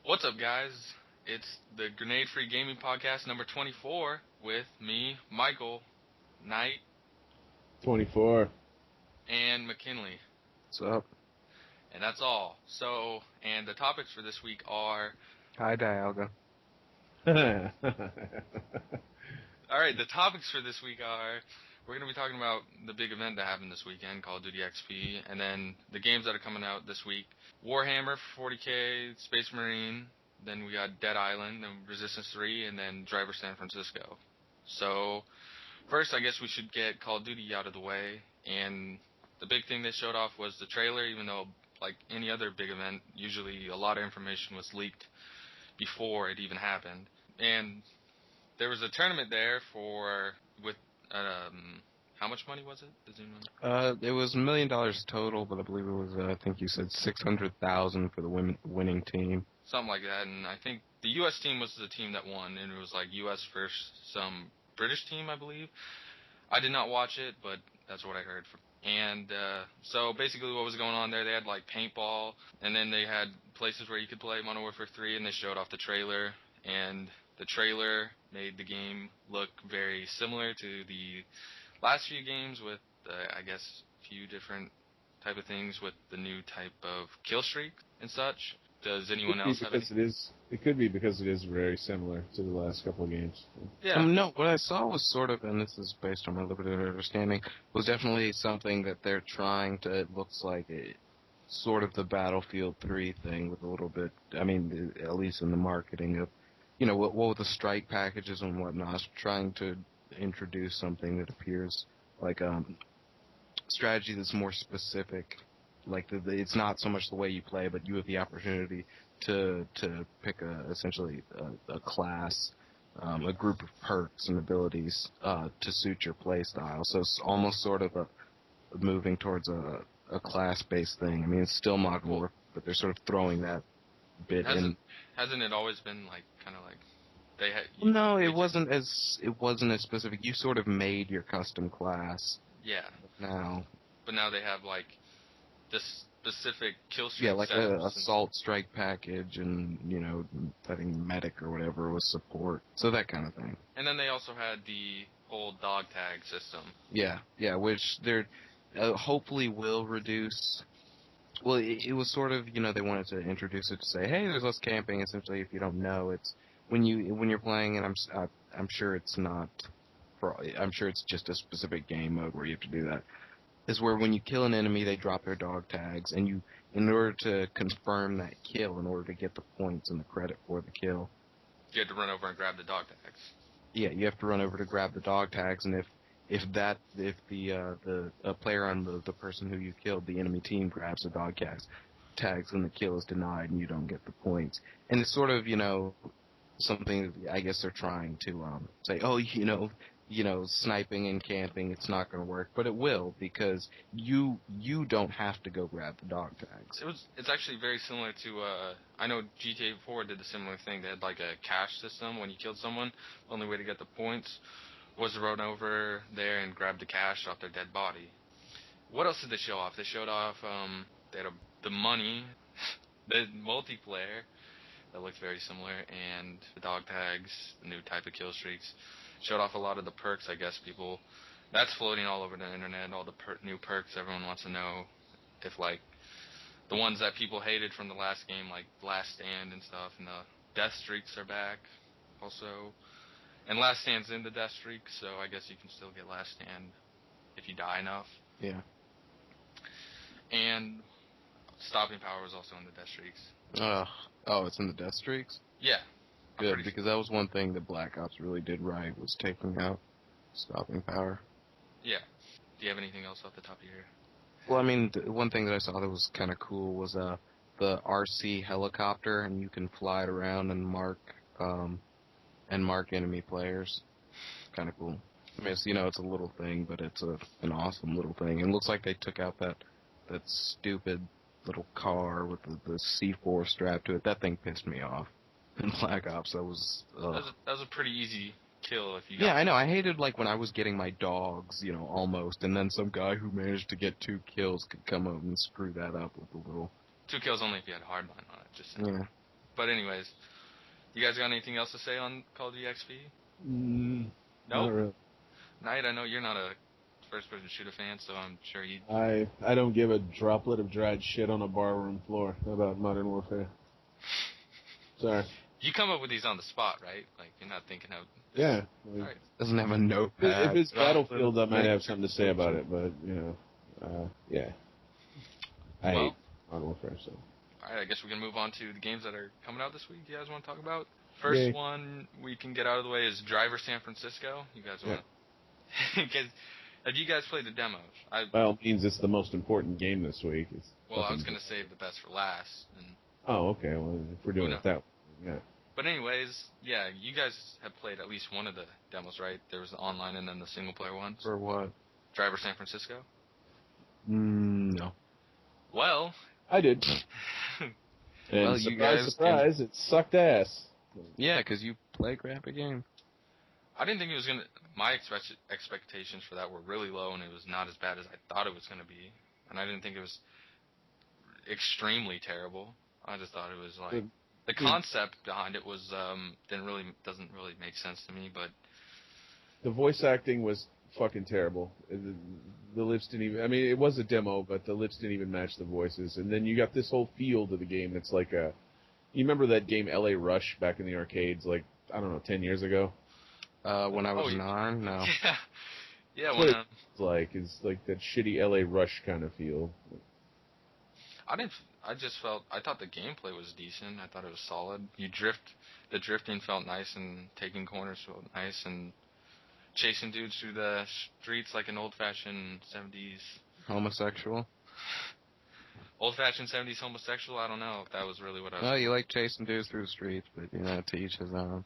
What's up, guys? It's the Grenade Free Gaming Podcast number 24 with me, Michael, Knight, 24. and McKinley. What's up? And that's all. So, and the topics for this week are... Hi, Dialga. Alright, the topics for this week are... We're going to be talking about the big event that happened this weekend, Call of Duty XP, and then the games that are coming out this week. Warhammer for 40K, Space Marine, then we got Dead Island, then Resistance 3, and then Driver San Francisco. So, first I guess we should get Call of Duty out of the way, and the big thing they showed off was the trailer, even though, like any other big event, usually a lot of information was leaked before it even happened. And there was a tournament there with how much money was it? Does anyone know? It was $1 million total, but I believe it was, I think you said $600,000 for the winning team. Something like that, and I think the U.S. team was the team that won, and it was like U.S. versus some British team, I believe. I did not watch it, but that's what I heard. And so basically what was going on there, they had like paintball, and then they had places where you could play Modern Warfare 3, and they showed off the trailer, and the trailer made the game look very similar to the last few games with, I guess, a few different type of things with the new type of kill streak and such. Does anyone else have any? It could be because it is very similar to the last couple of games. Yeah. No, what I saw was sort of, and this is based on my limited understanding, was definitely something that they're trying to, it looks like sort of the Battlefield 3 thing with a little bit, I mean, at least in the marketing of, you know, what with the strike packages and whatnot, trying to introduce something that appears like strategy that's more specific. Like it's not so much the way you play, but you have the opportunity to pick essentially a class, a group of perks and abilities to suit your play style. So it's almost sort of a moving towards a class-based thing. I mean, it's still Modern Warfare, but they're sort of throwing that bit in. Hasn't it always been like kind of like they had? No, it wasn't as specific. You sort of made your custom class. Yeah. But now they have like this specific kill streak. Yeah, like a assault strike package, and you know, I think medic or whatever was support. So that kind of thing. And then they also had the whole dog tag system. Yeah, which they're hopefully will reduce. Well, it was sort of, you know, they wanted to introduce it to say, hey, there's less camping. Essentially, if you don't know, it's when you're playing, and I'm sure it's not. I'm sure it's just a specific game mode where you have to do that. Is where when you kill an enemy, they drop their dog tags, and you, in order to confirm that kill, in order to get the points and the credit for the kill, you have to run over and grab the dog tags. Yeah, you have to run over to grab the dog tags, and if the player on the person who you killed, the enemy team grabs the dog tags, then the kill is denied, and you don't get the points. And it's sort of, you know, something I guess they're trying to say, oh, you know, sniping and camping, it's not going to work, but it will, because you don't have to go grab the dog tags. It's actually very similar to, I know GTA 4 did a similar thing. They had like a cash system. When you killed someone, the only way to get the points was to run over there and grab the cash off their dead body. What else did they show off? They showed off, they had the money, the multiplayer, that looked very similar, and the dog tags, the new type of kill streaks. Showed off a lot of the perks, I guess, people. That's floating all over the internet, all the new perks. Everyone wants to know if, like, the ones that people hated from the last game, like Last Stand and stuff, and the death streaks are back also. And Last Stand's in the death streak, so I guess you can still get Last Stand if you die enough. Yeah. And Stopping Power was also in the death streaks. Oh, it's in the death streaks? Yeah. Good, because that was one thing that Black Ops really did right, was taking out Stopping Power. Yeah. Do you have anything else off the top of your head? Well, I mean, one thing that I saw that was kind of cool was the RC helicopter, and you can fly it around and mark enemy players. Kind of cool. I mean, it's, you know, it's a little thing, but it's an awesome little thing. And it looks like they took out that stupid little car with the C4 strapped to it. That thing pissed me off. In Black Ops, that was a pretty easy kill if you got. Yeah, I know. I hated, like, when I was getting my dogs, you know, almost, and then some guy who managed to get 2 kills could come up and screw that up with a little. 2 kills only if you had hardline on it. Just yeah. But anyways, you guys got anything else to say on Call of Duty XP? Not Nope. really. Knight, I know you're not a first-person shooter fan, so I'm sure you. I don't give a droplet of dried shit on a barroom floor about Modern Warfare. Sorry. You come up with these on the spot, right? Like you're not thinking of. Yeah. All right. Doesn't have a notepad. If it's Battlefield, I might have something to say about it, but yeah. I hate Modern Warfare, so. All right, I guess we can move on to the games that are coming out this week. You guys want to talk about? First one we can get out of the way is Driver San Francisco. You guys want to? Have you guys played the demos? By all means, it's the most important game this week. I was going to save the best for last. And oh, okay. Well, if we're doing it that way, yeah. But anyways, yeah, you guys have played at least one of the demos, right? There was the online and then the single-player ones. For what? Driver San Francisco? No. Well... I did. And well, surprise, it sucked ass. Yeah, because you play crappy games. I didn't think it was going to... My expectations for that were really low, and it was not as bad as I thought it was going to be. And I didn't think it was extremely terrible. I just thought it was like... The concept behind it was doesn't really make sense to me, but... The voice acting was fucking terrible. The lips didn't even... I mean, it was a demo, but the lips didn't even match the voices. And then you got this whole feel to the game that's like a... You remember that game L.A. Rush back in the arcades, like, I don't know, 10 years ago? When I was 9? No. Yeah, it's like that shitty L.A. Rush kind of feel. I thought the gameplay was decent. I thought it was solid. The drifting felt nice, and taking corners felt nice, and chasing dudes through the streets like an old-fashioned 70s... Homosexual? Old-fashioned 70s homosexual? I don't know if that was really what I was... Oh, you like chasing dudes through the streets, but, to each his own.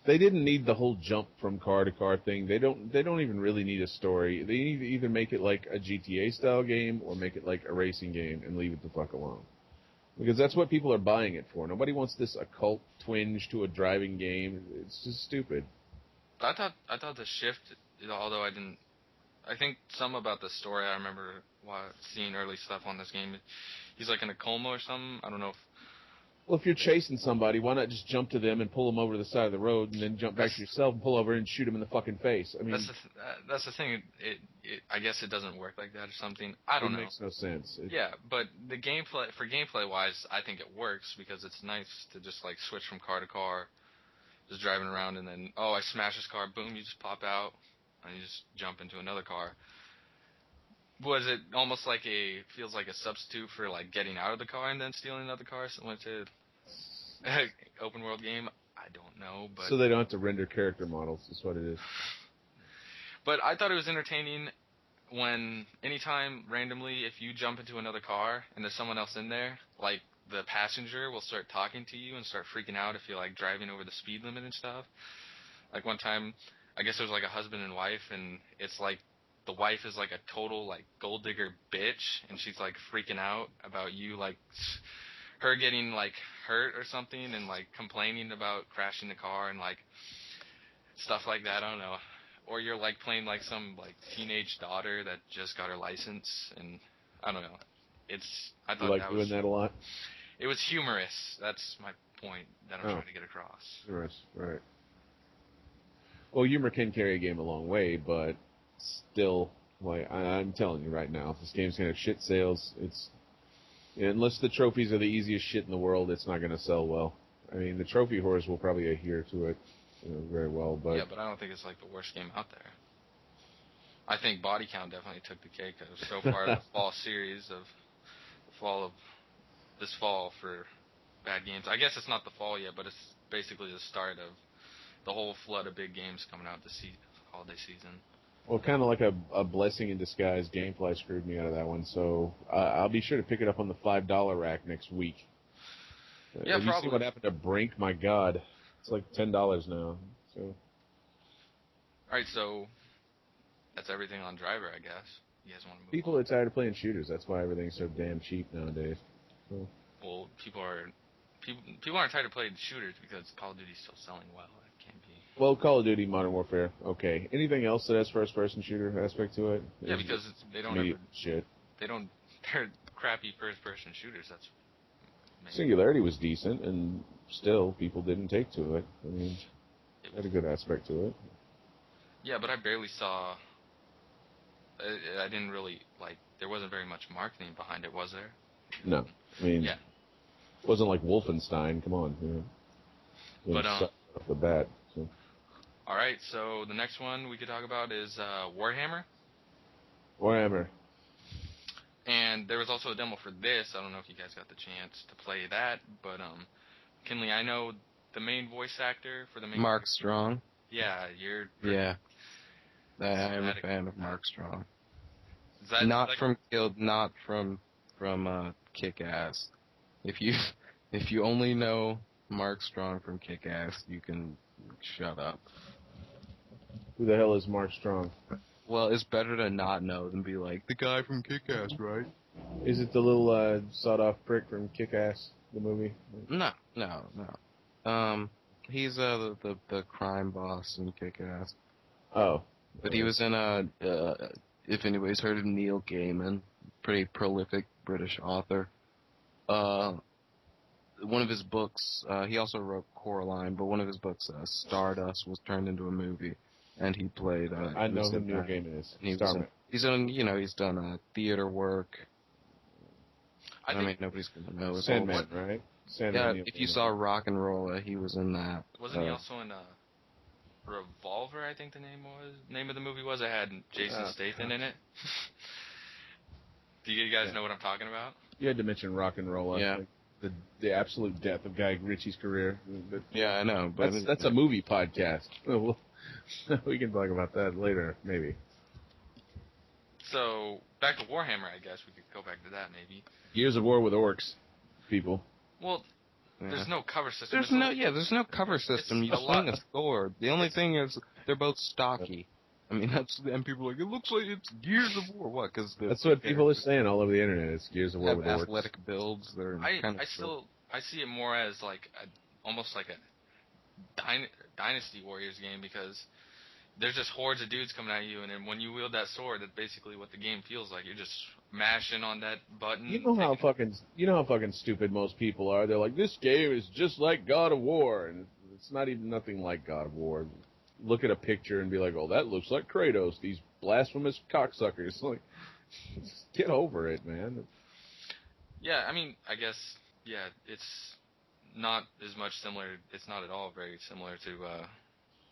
They didn't need the whole jump from car to car thing. They don't even really need a story. They need to either make it like a GTA style game or make it like a racing game and leave it the fuck alone. Because that's what people are buying it for. Nobody wants this occult twinge to a driving game. It's just stupid. I thought the shift, although I think some about the story I remember seeing early stuff on this game. He's like in a coma or something. I don't know if... Well, if you're chasing somebody, why not just jump to them and pull them over to the side of the road, and then jump back to yourself and pull over and shoot them in the fucking face? I mean, that's the thing. I guess it doesn't work like that or something. I don't know. It makes no sense. Yeah, but the gameplay wise, I think it works because it's nice to just like switch from car to car, just driving around, and then I smash this car, boom, you just pop out, and you just jump into another car. Was it almost like feels like a substitute for like getting out of the car and then stealing another car, similar to open world game? I don't know, but so they don't have to render character models. Is what it is. But I thought it was entertaining when anytime randomly if you jump into another car and there's someone else in there, like the passenger will start talking to you and start freaking out if you're like driving over the speed limit and stuff. Like one time, I guess it was like a husband and wife, and it's like the wife is like a total like gold digger bitch, and she's like freaking out about you, like her getting like hurt or something, and like complaining about crashing the car and like stuff like that. I don't know. Or you're like playing like some like teenage daughter that just got her license, and I don't know. I thought you like doing that a lot. It was humorous. That's my point that I'm trying to get across. Humorous, right? Well, humor can carry a game a long way, but still, like I'm telling you right now, if this game's gonna have shit sales, unless the trophies are the easiest shit in the world, it's not gonna sell well. I mean, the trophy whores will probably adhere to it very well, but yeah, but I don't think it's like the worst game out there. I think Body Count definitely took the cake so far the fall series of this fall for bad games. I guess it's not the fall yet, but it's basically the start of the whole flood of big games coming out this holiday season. Well, kind of like a blessing in disguise, Gamefly screwed me out of that one, so I'll be sure to pick it up on the $5 rack next week. Yeah, Have probably. You see what happened to Brink? My God, it's like $10 now. So. All right, so that's everything on Driver, I guess. You guys want to move People on? are tired of playing shooters. That's why everything's so damn cheap nowadays. So. Well, people aren't tired of playing shooters because Call of Duty's still selling well. It can't be. Well, Call of Duty, Modern Warfare, okay. Anything else that has first-person shooter aspect to it? Yeah, because they don't. Shit. They're crappy first-person shooters. Singularity was decent, and still people didn't take to it. I mean, it had a good aspect to it. Yeah, but I barely saw. I didn't really there wasn't very much marketing behind it, was there? No, I mean, yeah. It wasn't like Wolfenstein. Come on, But off the bat. So. All right, so the next one we could talk about is Warhammer. Warhammer. And there was also a demo for this. I don't know if you guys got the chance to play that, but McKinley, I know the main voice actor for the main. Mark Strong. Yeah, you're. Yeah. I'm a fan of Mark Strong. That, not from Kick-Ass. If you only know Mark Strong from Kick-Ass, you can shut up. Who the hell is Mark Strong? Well, it's better to not know than be like, the guy from Kick-Ass, right? Is it the little sawed-off prick from Kick-Ass, the movie? No. He's the crime boss in Kick-Ass. Oh. But he was in if anybody's heard of Neil Gaiman, pretty prolific British author. One of his books, he also wrote Coraline, but one of his books, Stardust, was turned into a movie, and he played. I know who Neil Gaiman is. He's done theater work. I mean, nobody's gonna know. Sandman, right? Sandman. Yeah, if you saw Rock and Roll, he was in that. Wasn't he also in Revolver? I think the name of the movie was. It had Jason Statham in it. Do you guys know what I'm talking about? You had to mention Rock and Roll. Yeah. Like the absolute death of Guy Ritchie's career. But yeah, I know. But that's a movie podcast. We can talk about that later, maybe. So, back to Warhammer, I guess. We could go back to that, maybe. Gears of War with orcs, people. Well, there's no cover system. There's no cover system. You swing a sword. The only thing is, they're both stocky. I mean, and people are like, it looks like it's Gears of War. What? Because that's what people are saying all over the internet. It's Gears of War with orcs. Athletic builds. They're I see it more as almost like a Dynasty Warriors game, because there's just hordes of dudes coming at you, and then when you wield that sword, that's basically what the game feels like. You're just mashing on that button. You know how fucking stupid most people are. They're like, this game is just like God of War, and it's not even nothing like God of War. Look at a picture and be like, oh, that looks like Kratos. These blasphemous cocksuckers. Like, just get over it, man. Yeah, I mean, I guess, it's not as much similar. It's not at all very similar to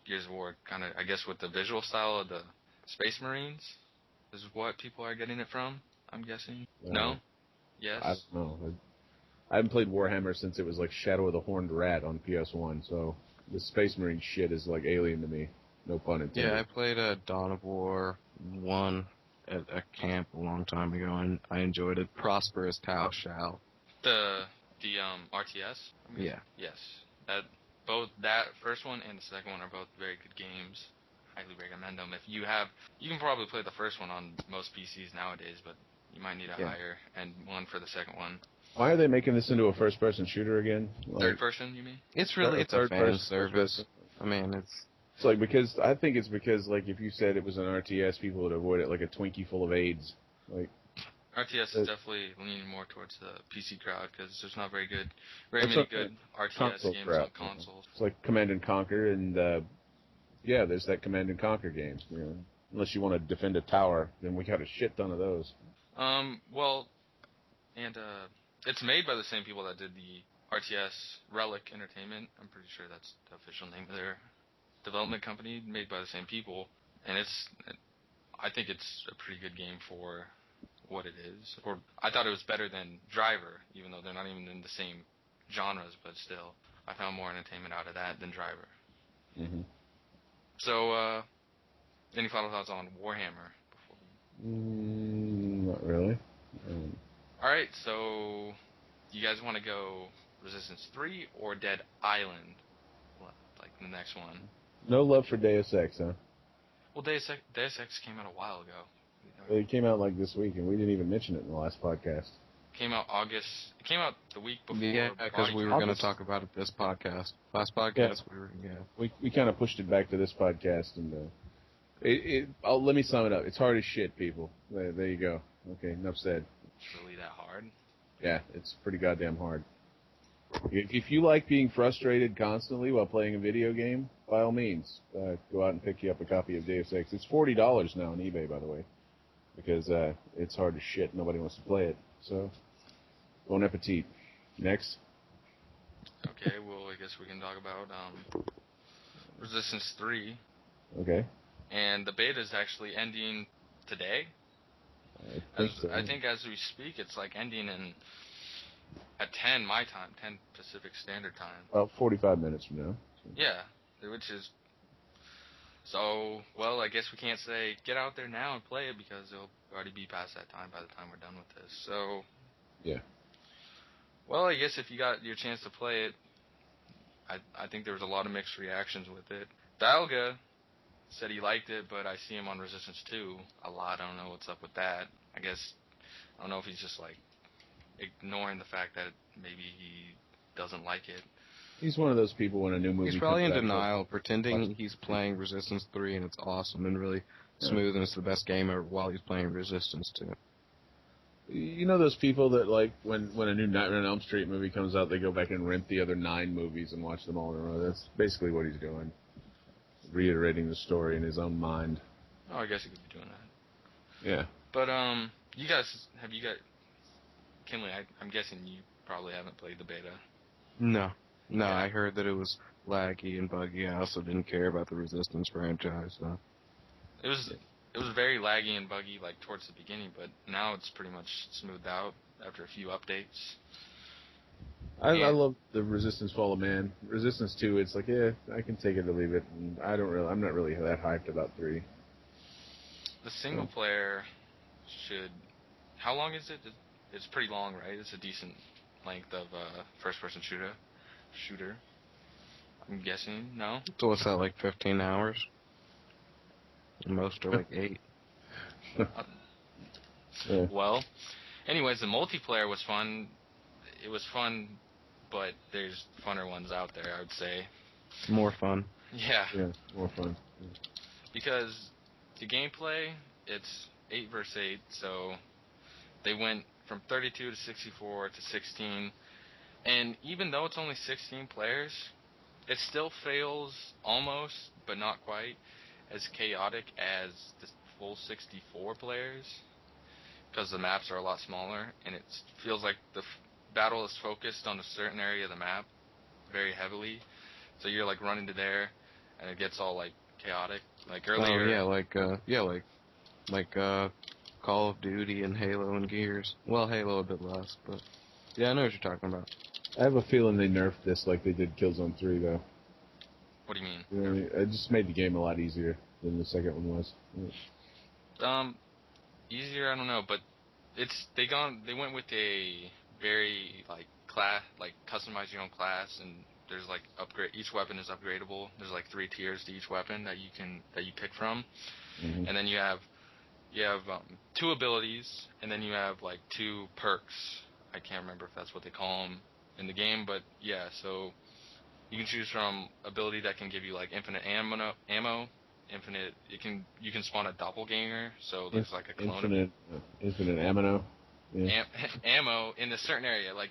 Gears of War, kind of, I guess, with the visual style of the Space Marines is what people are getting it from, I'm guessing. No? Yes? I don't know. I haven't played Warhammer since it was like Shadow of the Horned Rat on PS1, so the Space Marine shit is like alien to me. No pun intended. Yeah, I played Dawn of War 1 at a camp a long time ago, and I enjoyed it. Prosperous Tau Shall. The RTS? Yeah. Yes. Both that first one and the second one are both very good games. Highly recommend them. You can probably play the first one on most PCs nowadays, but you might need a higher end one for the second one. Why are they making this into a first-person shooter again? Third person, you mean? It's really a fan service. I mean, it's like I think it's because like if you said it was an RTS, people would avoid it like a Twinkie full of AIDS. Like RTS is definitely leaning more towards the PC crowd, because there's not very many good RTS games on consoles. It's like Command and Conquer, and there's that Command and Conquer game. You know, unless you want to defend a tower, then we got a shit ton of those. It's made by the same people that did the RTS Relic Entertainment. I'm pretty sure that's the official name of their development company, made by the same people. And I think it's a pretty good game for what it is. Or I thought it was better than Driver, even though they're not even in the same genres, but still, I found more entertainment out of that than Driver. Mm-hmm. So, any final thoughts on Warhammer? Not really. Alright, so you guys want to go Resistance 3 or Dead Island? Like the next one. No love for Deus Ex, huh? Well, Deus Ex came out a while ago. It came out like this week, and we didn't even mention it in the last podcast. It came out the week before. Yeah, because we were going to talk about it this podcast. Last podcast, we kind of pushed it back to this podcast, and let me sum it up. It's hard as shit, people. There you go. Okay, enough said. It's really that hard? Yeah, it's pretty goddamn hard. If you like being frustrated constantly while playing a video game, by all means, go out and pick you up a copy of Deus Ex. It's $40 now on eBay, by the way, because it's hard as shit. Nobody wants to play it. So, bon appetit. Next. Okay, well, I guess we can talk about Resistance 3. Okay. And the beta is actually ending today. I think as we speak, it's like ending at 10 my time, 10 Pacific Standard Time. About 45 minutes from now. Yeah, which is... So, well, I guess we can't say get out there now and play it because it'll already be past that time by the time we're done with this. So... Yeah. Well, I guess if you got your chance to play it, I think there was a lot of mixed reactions with it. Dalga said he liked it, but I see him on Resistance 2 a lot. I don't know what's up with that. I don't know if he's just, like, ignoring the fact that maybe he doesn't like it. He's one of those people when a new movie He's probably in comes out, denial, pretending he's playing Resistance 3 and it's awesome and really smooth and it's the best game ever while he's playing Resistance 2. You know those people that, like, when a new Nightmare on Elm Street movie comes out, they go back and rent the other 9 movies and watch them all in a row? That's basically what he's doing. Reiterating the story in his own mind. Oh, I guess he could be doing that. Yeah. But, you guys, Kinley, I'm guessing you probably haven't played the beta. No. No, Yeah. I heard that it was laggy and buggy. I also didn't care about the Resistance franchise, so... It was very laggy and buggy, like, towards the beginning, but now it's pretty much smoothed out after a few updates. I love the Resistance Fall of Man. Resistance 2, it's like, yeah, I can take it or leave it. And I'm not really that hyped about 3. The single player should... How long is it? It's pretty long, right? It's a decent length of first-person shooter. I'm guessing, no? So what's that, like 15 hours? Most are like 8. Yeah. Well, anyways, the multiplayer was fun. It was fun, but there's funner ones out there, I would say. More fun. Yeah. Yeah, more fun. Because the gameplay, it's 8 versus 8, so they went from 32 to 64 to 16. And even though it's only 16 players, it still feels almost, but not quite, as chaotic as the full 64 players. Because the maps are a lot smaller, and it feels like the battle is focused on a certain area of the map very heavily. So you're like running to there, and it gets all like chaotic. Like earlier. Oh, yeah, like Call of Duty and Halo and Gears. Well, Halo a bit less, but yeah, I know what you're talking about. I have a feeling they nerfed this like they did Killzone 3, though. What do you mean? You know, it just made the game a lot easier than the second one was. Easier, I don't know, but they went with a very customize your own class, and there's like upgrade. Each weapon is upgradable. There's like 3 tiers to each weapon that you pick from, and then you have 2 abilities, and then you have like 2 perks. I can't remember if that's what they call them in the game, but yeah, so you can choose from ability that can give you like infinite ammo, infinite. You can spawn a doppelganger, so there's like a clone. Infinite ammo. Yeah. Ammo in a certain area. Like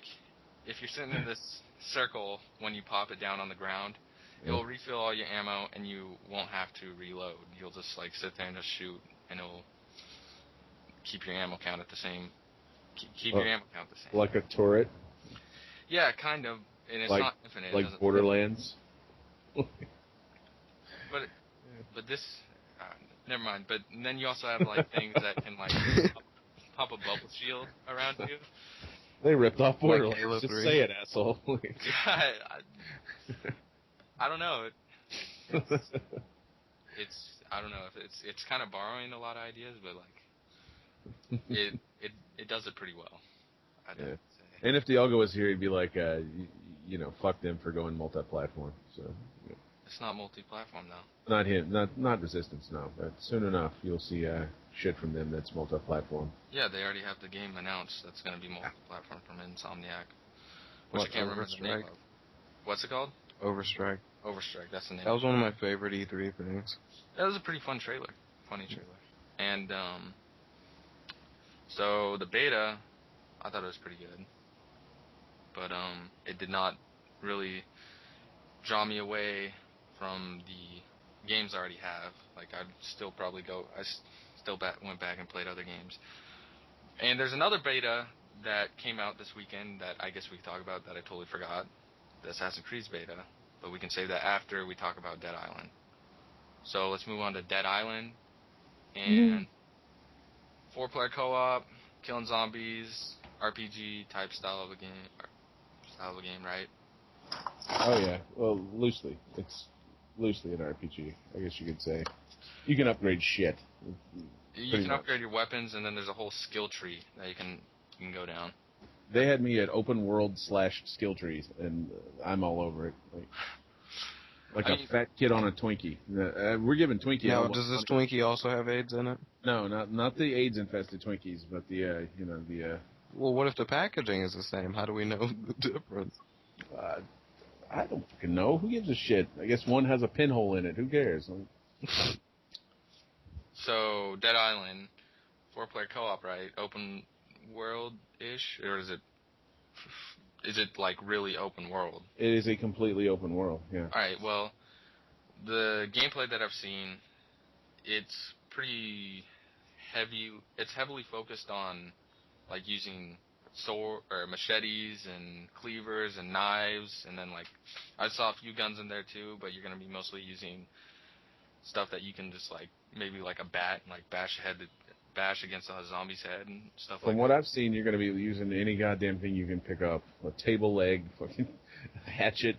if you're sitting in this circle, when you pop it down on the ground, it'll refill all your ammo, and you won't have to reload. You'll just like sit there and just shoot, and it'll keep your ammo count at the same. Keep your ammo count the same. Like a turret. Yeah, kind of. And it's not infinite. Like Borderlands. But this, never mind. But then you also have like things that can like pop a bubble shield around you. They ripped off Borderlands. Halo Just 3. say it, asshole. I don't know. It's I don't know if it's kind of borrowing a lot of ideas, but like it does it pretty well. I'd say. And if Dialga was here, he'd be like, fuck them for going multi-platform. So. Yeah. It's not multi-platform though. Not him. Not Resistance. No. But soon enough, you'll see shit from them that's multi-platform. Yeah, they already have the game announced. That's going to be multi-platform from Insomniac, which I can't remember the name of. What's it called? Overstrike. Overstrike. That's the name. That was one of my favorite E3 things. That was a pretty fun trailer. Funny trailer. And so the beta, I thought it was pretty good. but it did not really draw me away from the games I already have. Like, I'd still probably went back and played other games. And there's another beta that came out this weekend that I guess we could talk about that I totally forgot. The Assassin's Creed beta. But we can save that after we talk about Dead Island. So let's move on to Dead Island. And 4-player co-op, killing zombies, RPG type style of a game, right? Oh yeah, well, loosely. It's loosely an RPG, I guess you could say. You can upgrade shit. You can upgrade your weapons, and then there's a whole skill tree that you can go down. They had me at open world / skill trees, and I'm all over it. Like a fat kid on a Twinkie. We're giving Twinkie. Now, does this Twinkie also have AIDS in it? No, not the AIDS-infested Twinkies, but the Well, what if the packaging is the same? How do we know the difference? I don't fucking know. Who gives a shit? I guess one has a pinhole in it. Who cares? So, Dead Island, 4-player co-op, right? Open world-ish, or is it like really open world? It is a completely open world. Yeah. All right. Well, the gameplay that I've seen, it's pretty heavy. It's heavily focused on like using sword or machetes and cleavers and knives, and then like I saw a few guns in there too. But you're gonna be mostly using stuff that you can just like maybe like a bat, and like bash against a zombie's head and stuff like that. From what I've seen, you're going to be using any goddamn thing you can pick up. A table leg, fucking hatchet,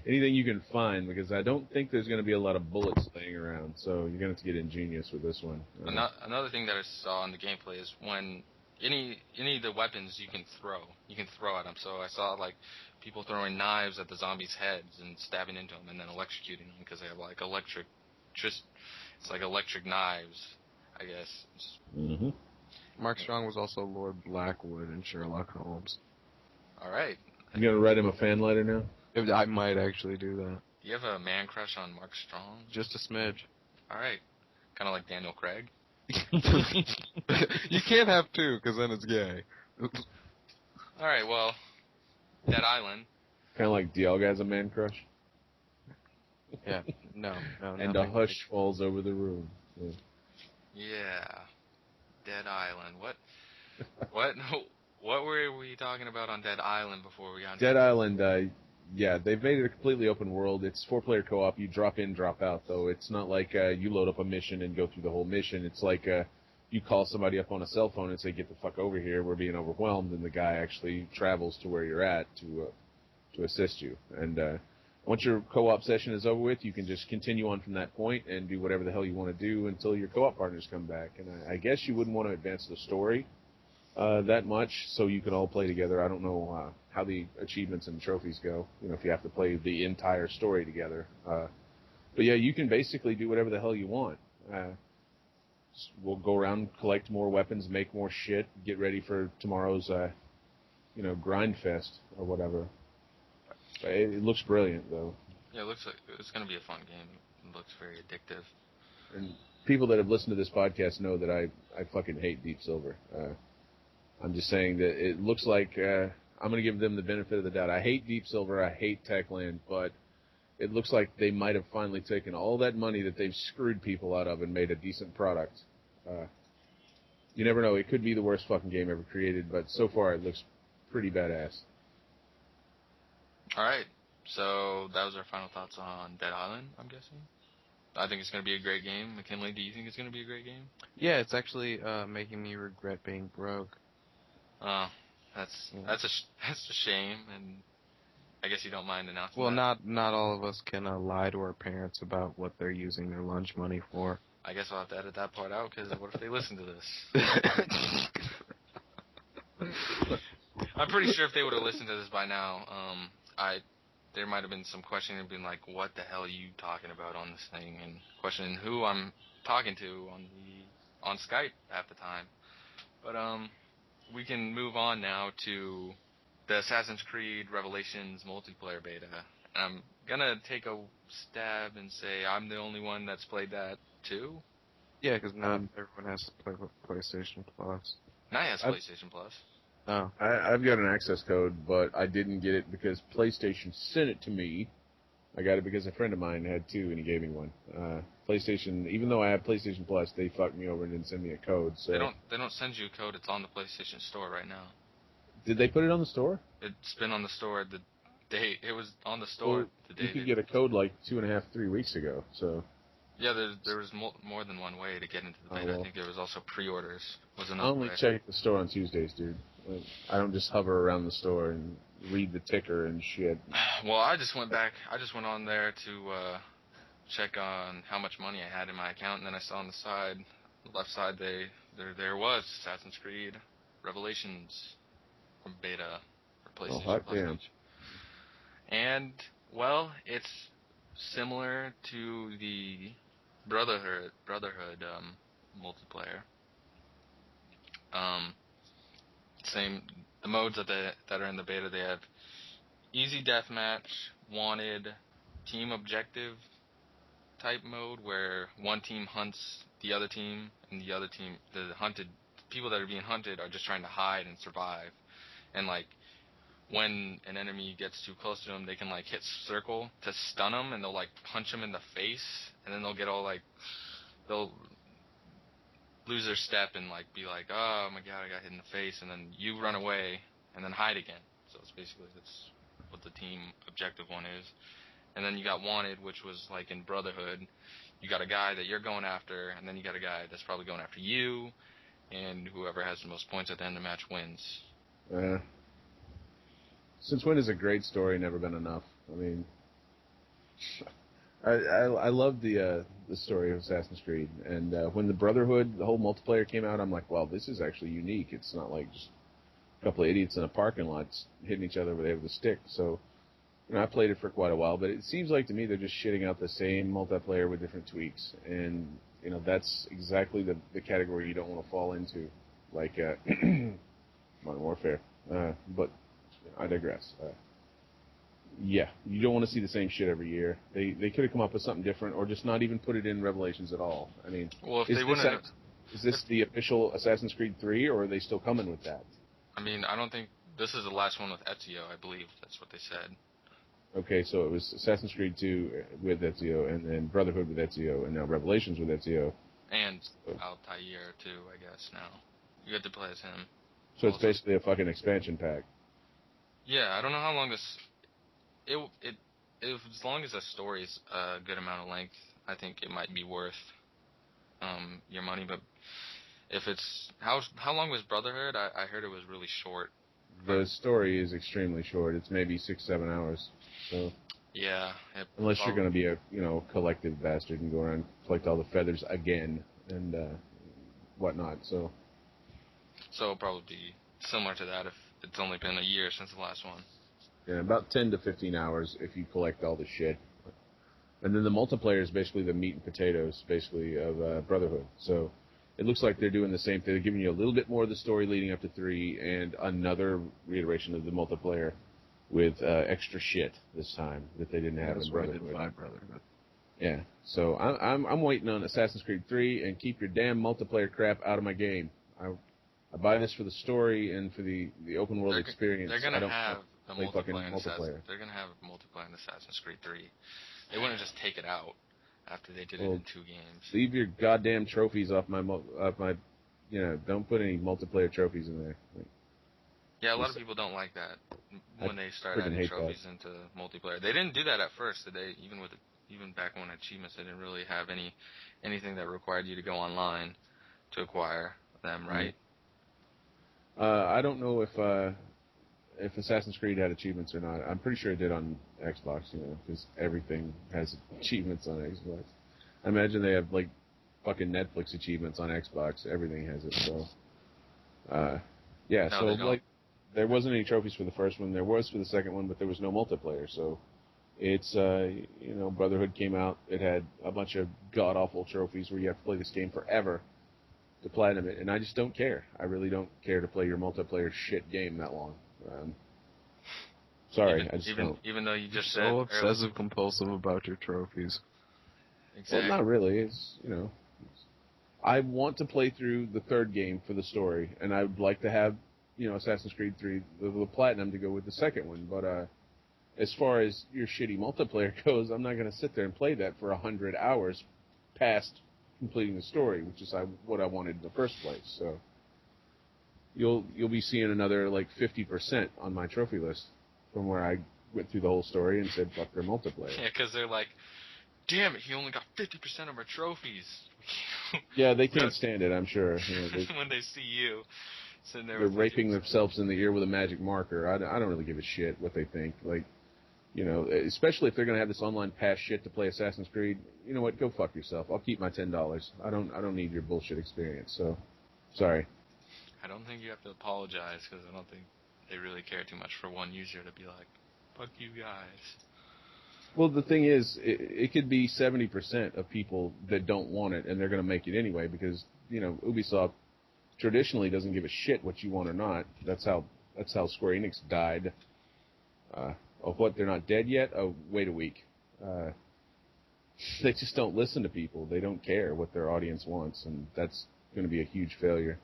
anything you can find, because I don't think there's going to be a lot of bullets laying around, so you're going to have to get ingenious with this one. Another thing that I saw in the gameplay is when any of the weapons you can throw at them. So I saw like people throwing knives at the zombies' heads and stabbing into them and then electrocuting them because they have like it's like electric knives, I guess. Mm-hmm. Mark Strong was also Lord Blackwood in Sherlock Holmes. All right. You gonna write him a fan letter now? I might actually do that. You have a man crush on Mark Strong? Just a smidge. All right. Kind of like Daniel Craig. You can't have two, because then it's gay. All right. Well, Dead Island. Kind of like Dialga has a man crush. Yeah. No. And a hush falls over the room. Yeah. Dead Island. What were we talking about on Dead Island before we got into Dead Island, yeah, they've made it a completely open world. It's 4-player co-op. You drop in, drop out, though. It's not like you load up a mission and go through the whole mission. It's like you call somebody up on a cell phone and say, get the fuck over here, we're being overwhelmed, and the guy actually travels to where you're at to assist you. And once your co-op session is over with, you can just continue on from that point and do whatever the hell you want to do until your co-op partners come back. And I guess you wouldn't want to advance the story that much, so you can all play together. I don't know how the achievements and trophies go, if you have to play the entire story together. But yeah, you can basically do whatever the hell you want. We'll go around, collect more weapons, make more shit, get ready for tomorrow's, grind fest or whatever. It looks brilliant, though. Yeah, it looks like it's going to be a fun game. It looks very addictive. And people that have listened to this podcast know that I fucking hate Deep Silver. I'm just saying that it looks like I'm going to give them the benefit of the doubt. I hate Deep Silver. I hate Techland, but it looks like they might have finally taken all that money that they've screwed people out of and made a decent product. You never know. It could be the worst fucking game ever created, but so far it looks pretty badass. All right. So that was our final thoughts on Dead Island, I'm guessing. I think it's going to be a great game. McKinley, do you think it's going to be a great game? Yeah, it's actually making me regret being broke. Oh, that's a shame, and I guess you don't mind announcing Well, that. not all of us can lie to our parents about what they're using their lunch money for. I guess I'll have to edit that part out, because what if they listen to this? I'm pretty sure if they would have listened to this by now, there might have been some questioning and been like, what the hell are you talking about on this thing? And questioning who I'm talking to on Skype at the time. But we can move on now to the Assassin's Creed Revelations multiplayer beta. And I'm going to take a stab and say I'm the only one that's played that too. Yeah, because now everyone has to play with PlayStation Plus. Now he has PlayStation Plus. Oh. I've got an access code, but I didn't get it because PlayStation sent it to me. I got it because a friend of mine had two, and he gave me one. PlayStation, even though I have PlayStation Plus, they fucked me over and didn't send me a code. So They don't send you a code. It's on the PlayStation Store right now. did they put it on the store? It's been on the store the day it was on the store. Well, The day you could get a code like 2.5, 3 weeks ago. So yeah, there was more than one way to get into the beta. I think there was also pre-orders. Was I another only way. check the store on Tuesdays, dude. Like, I don't just hover around the store and read the ticker and shit. Well, I just went on there to check on how much money I had in my account, and then I saw on the left side, there was Assassin's Creed Revelations from beta for PlayStation hot Plus. damn. And well, it's similar to the Brotherhood multiplayer. Same the modes that are in the beta. They have easy deathmatch, wanted, team objective type mode where one team hunts the other team, and the other team, the people that are being hunted are just trying to hide and survive. And like when an enemy gets too close to them, they can like hit circle to stun them, and they'll like punch them in the face, and then they'll get all like they'll lose their step and like be like, oh my god, I got hit in the face, and then you run away and then hide again. So it's basically that's what the team objective one is. And then you got wanted, which was like in Brotherhood, you got a guy that you're going after, and then you got a guy that's probably going after you, and whoever has the most points at the end of the match wins. Since when is a great story never been enough? I mean, I love the story of Assassin's Creed, and when the Brotherhood, the whole multiplayer came out, I'm like, well, this is actually unique. It's not like just a couple of idiots in a parking lot hitting each other with the stick. So, I played it for quite a while, but it seems like to me they're just shitting out the same multiplayer with different tweaks, and that's exactly the category you don't want to fall into, like Modern Warfare. But I digress. Yeah, you don't want to see the same shit every year. They could have come up with something different, or just not even put it in Revelations at all. I mean, well, is this the official Assassin's Creed 3, or are they still coming with that? I mean, I don't think this is the last one with Ezio. I believe that's what they said. Okay, so it was Assassin's Creed 2 with Ezio, and then Brotherhood with Ezio, and now Revelations with Ezio. And Altair too, I guess now. You get to play as him. So it's basically a fucking expansion pack. Yeah, I don't know how long this. As long as the story's a good amount of length, I think it might be worth your money. But if it's how long was Brotherhood? I heard it was really short. The story is extremely short. It's maybe 6-7 hours. So yeah, unless you're going to be a collective bastard and go around and collect all the feathers again and whatnot. So it'll probably be similar to that if it's only been a year since the last one. Yeah, about 10 to 15 hours if you collect all the shit. And then the multiplayer is basically the meat and potatoes, basically, of Brotherhood. So it looks like they're doing the same thing. They're giving you a little bit more of the story leading up to 3 and another reiteration of the multiplayer with extra shit this time that they didn't have in Brotherhood. Yeah, so I'm waiting on Assassin's Creed 3 and keep your damn multiplayer crap out of my game. I buy this for the story and for the open world experience. They're gonna have the multiplayer in multiplayer. They're gonna have multiplayer in Assassin's Creed 3. They wouldn't just take it out after they did it in 2 games. Leave your goddamn trophies off my don't put any multiplayer trophies in there. Yeah, a lot of people don't like that when they start adding trophies into multiplayer. They didn't do that at first, did they? Even back when achievements, they didn't really have anything that required you to go online to acquire them, right? I don't know if Assassin's Creed had achievements or not. I'm pretty sure it did on Xbox, because everything has achievements on Xbox. I imagine they have, like, fucking Netflix achievements on Xbox. Everything has it, so... yeah, no, so, like, there wasn't any trophies for the first one. There was for the second one, but there was no multiplayer, so... It's, Brotherhood came out. It had a bunch of god-awful trophies where you have to play this game forever to platinum it, and I just don't care. I really don't care to play your multiplayer shit game that long. Sorry, I just don't. Even though you just said so obsessive compulsive about your trophies. Exactly. Well, not really. It's I want to play through the third game for the story, and I would like to have Assassin's Creed 3 the Platinum to go with the second one. But as far as your shitty multiplayer goes, I'm not going to sit there and play that for 100 hours past completing the story, which is what I wanted in the first place. So you'll be seeing another like 50% on my trophy list from where I went through the whole story and said fuck their multiplayer. Yeah, because they're like, damn it, he only got 50% of our trophies. Yeah, they can't stand it, I'm sure. When they see you sitting there, they're with raping themselves in the ear with a magic marker. I don't really give a shit what they think. Like, especially if they're gonna have this online pass shit to play Assassin's Creed. You know what? Go fuck yourself. I'll keep my $10. I don't need your bullshit experience. So, sorry. I don't think you have to apologize because I don't think they really care too much for one user to be like, fuck you guys. Well, the thing is, it could be 70% of people that don't want it, and they're going to make it anyway because, Ubisoft traditionally doesn't give a shit what you want or not. That's how Square Enix died. Of what, they're not dead yet? Oh, wait a week. They just don't listen to people. They don't care what their audience wants, and that's going to be a huge failure,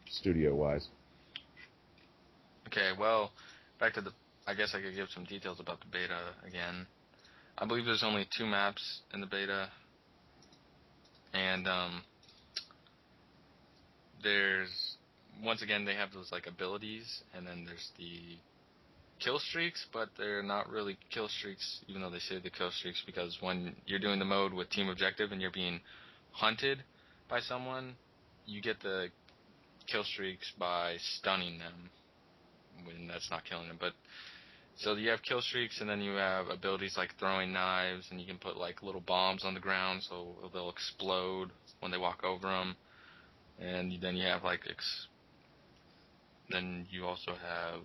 studio-wise. Okay, well, back to I guess I could give some details about the beta again. I believe there's only 2 maps in the beta, and there's, once again, they have those like abilities, and then there's the kill streaks, but they're not really kill streaks, even though they say the kill streaks, because when you're doing the mode with team objective and you're being hunted by someone, you get the kill streaks by stunning them, when that's not killing them. But so you have kill streaks, and then you have abilities like throwing knives, and you can put like little bombs on the ground so they'll explode when they walk over them. And then you have like then you also have,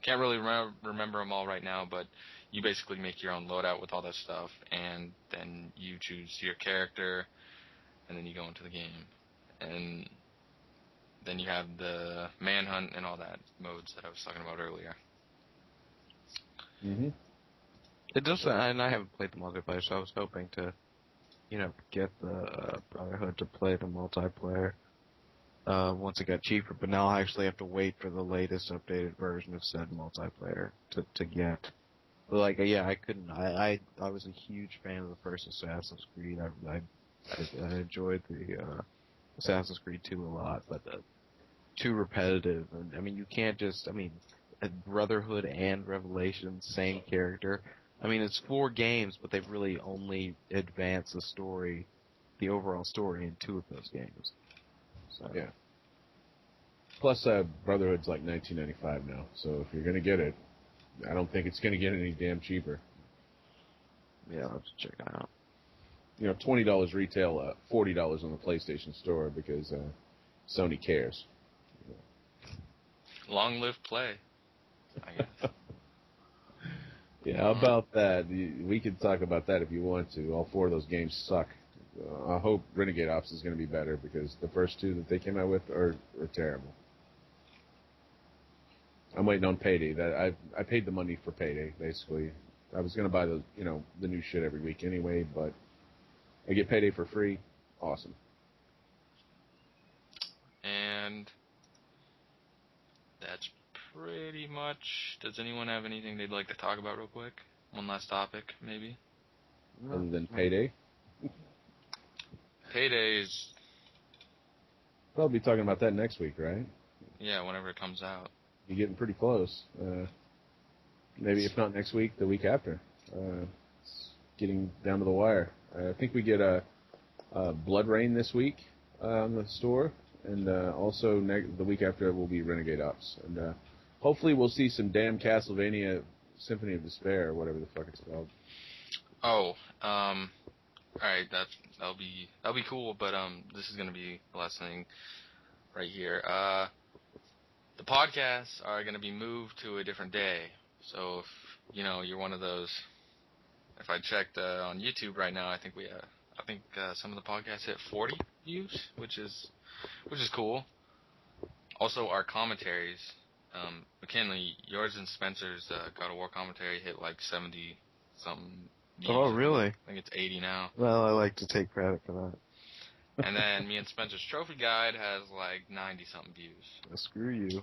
can't really remember them all right now, but you basically make your own loadout with all that stuff, and then you choose your character, and then you go into the game. And then you have the manhunt and all that modes that I was talking about earlier. Mm-hmm. It does, and I haven't played the multiplayer, so I was hoping to, get the Brotherhood to play the multiplayer once it got cheaper. But now I actually have to wait for the latest updated version of said multiplayer to get. But I couldn't. I was a huge fan of the first Assassin's Creed. I enjoyed the Assassin's Creed 2 a lot, but too repetitive. And I mean, you can't just. I mean, Brotherhood and Revelation, same character. I mean, it's 4 games, but they've really only advanced the story, the overall story, in 2 of those games. So. Yeah. Plus, Brotherhood's like $19.95 now, so if you're going to get it, I don't think it's going to get any damn cheaper. Yeah, I'll have to check it out. $20 retail, $40 on the PlayStation Store because Sony cares. Long live play, I guess. Yeah, how about that? We could talk about that if you want to. All 4 of those games suck. I hope Renegade Ops is going to be better because the first 2 that they came out with are terrible. I'm waiting on Payday. I paid the money for Payday, basically. I was going to buy the new shit every week anyway, but I get Payday for free. Awesome. And that's pretty much. Does anyone have anything they'd like to talk about real quick? One last topic, maybe? Other than Payday? Payday is... We'll be talking about that next week, right? Yeah, whenever it comes out. You're getting pretty close. Maybe if not next week, the week after. It's getting down to the wire. I think we get a Blood Rain this week on the store, and also the week after will be Renegade Ops. And hopefully we'll see some damn Castlevania Symphony of Despair, or whatever the fuck it's called. Oh, alright, that'll be cool, but this is gonna be the last thing right here. The podcasts are gonna be moved to a different day. So if you're one of those, if I checked on YouTube right now, I think some of the podcasts hit 40 views, which is cool. Also, our commentaries, McKinley, yours and Spencer's God of War commentary hit like 70 something. Oh, really? I think it's 80 now. Well, I like to take credit for that. And then me and Spencer's Trophy Guide has like 90-something views. Screw you.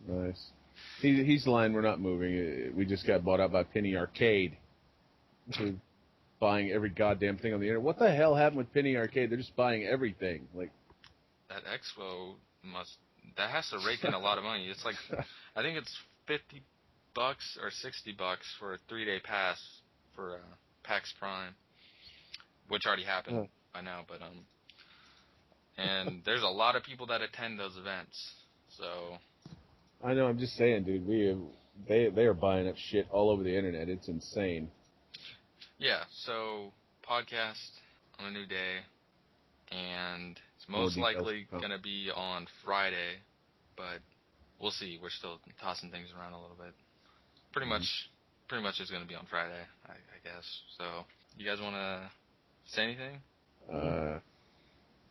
Nice. He's the line we're not moving. We just got bought out by Penny Arcade. We're buying every goddamn thing on the internet. What the hell happened with Penny Arcade? They're just buying everything. Like That expo that has to rake in a lot of money. It's like, I think it's $50 or $60 for a 3-day pass for PAX Prime, which already happened by now. But and there's a lot of people that attend those events. So I know. I'm just saying, dude. They are buying up shit all over the internet. It's insane. yeah. So podcast on a new day, and it's most likely gonna be on Friday, but we'll see. We're still tossing things around a little bit. Pretty much it's gonna be on Friday, I guess. So you guys wanna say anything?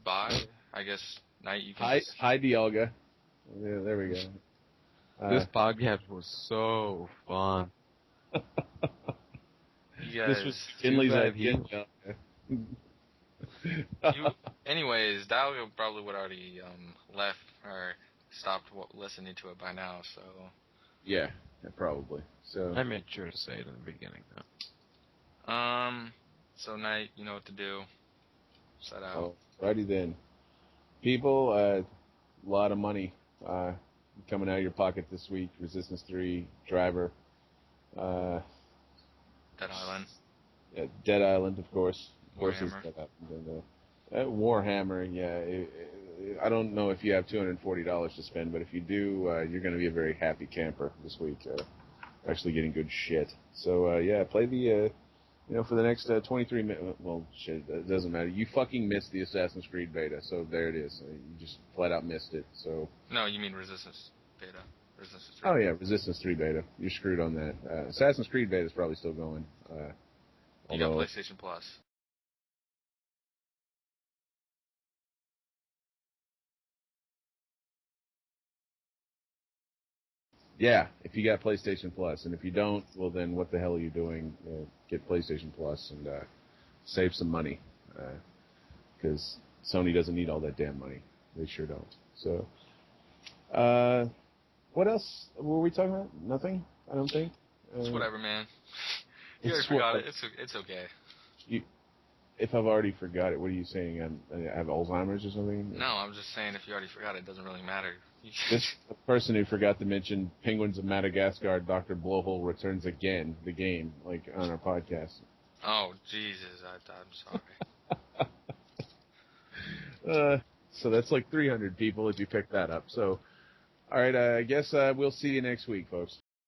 Bye. I guess Night. You can. Hi, Dialga. Yeah, there we go. This podcast was so fun. You guys, this was McKinley's idea. Anyways, Dalgo probably would already left or stopped listening to it by now. So yeah, probably. So I made sure to say it in the beginning, though. So Night, you know what to do. Set out. Alrighty then. People, a lot of money coming out of your pocket this week. Resistance 3, Driver. Dead Island. Dead Island, of course. Of course, Warhammer. Dead Island. Warhammer, yeah. I don't know if you have $240 to spend, but if you do, you're going to be a very happy camper this week. Actually getting good shit. So, yeah, play the... for the next 23 minutes, well, shit, it doesn't matter. You fucking missed the Assassin's Creed beta, so there it is. You just flat out missed it, so... No, you mean Resistance beta. Resistance 3. Oh, yeah, Resistance 3 beta. You're screwed on that. Assassin's Creed beta is probably still going. You got PlayStation Plus. Yeah, if you got PlayStation Plus, and if you don't, well then what the hell are you doing? Get PlayStation Plus and save some money, because Sony doesn't need all that damn money. They sure don't. So, what else were we talking about? Nothing, I don't think. It's whatever, man. You already forgot it. It's okay. If I've already forgot it, what are you saying? I have Alzheimer's or something? No, I'm just saying if you already forgot it, doesn't really matter. This person who forgot to mention Penguins of Madagascar, Dr. Blowhole returns again, the game, like on our podcast. Oh, Jesus, I'm sorry. So that's like 300 people if you pick that up. So, all right, I guess we'll see you next week, folks.